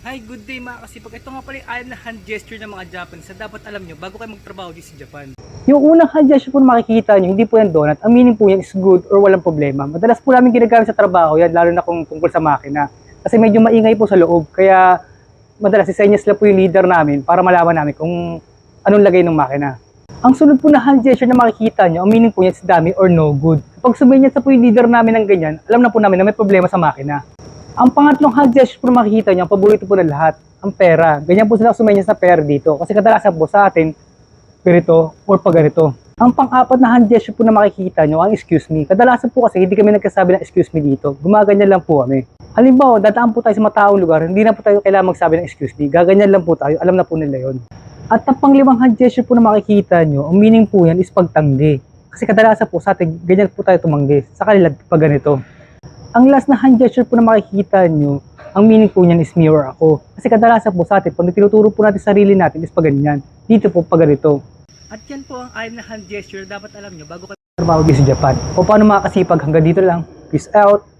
Hi, good day mga kasipag. Ito nga pala yung alam na hand gesture ng mga Japanese na dapat alam nyo bago kayo magtrabaho dito sa Japan. Yung unang hand gesture po na makikita nyo, hindi po yan donut. Ang meaning po yan is good or walang problema. Madalas po namin ginagamit sa trabaho yan, lalo na kung tungkol sa makina. Kasi medyo maingay po sa loob, kaya madalas isenyas lang po yung leader namin para malaman namin kung anong lagay ng makina. Ang sunod po na hand gesture na makikita nyo, ang meaning po yan is dummy or no good. Kapag sumenyas na po yung leader namin ng ganyan, alam na po namin na may problema sa makina. Ang pangatlong hand gesture po na makikita nyo, ang paborito po ng lahat, ang pera. Ganyan po sila sumenyas na pera dito. Kasi kadalasan po sa atin, ganito or pag ganito. Ang pang-apat na hand gesture po na makikita nyo, ang excuse me. Kadalasan po kasi hindi kami nagkasabi ng excuse me dito. Gumaganyan lang po kami. Halimbawa, dadaan po tayo sa mataong lugar, hindi na po tayo kailangan magsabi ng excuse me. Gaganyan lang po tayo, alam na po nila yon. At ang pang-limang hand gesture po na makikita nyo, ang meaning po yan is pagtanggi. Kasi kadalasan po sa atin, ganyan po tayo tumanggi. Sa kanila, pag ganito. Ang last na hand gesture po na makikita nyo, ang meaning po niyan is mirror ako. Kasi kadalasan po sa atin, pag tinuturo po natin sarili natin is pag ganyan. Dito po pag ganito. At yan po ang alam na hand gesture na dapat alam nyo bago kayo Trabaho dito sa Japan. O paano mga kasipag, hanggang dito lang. Peace out!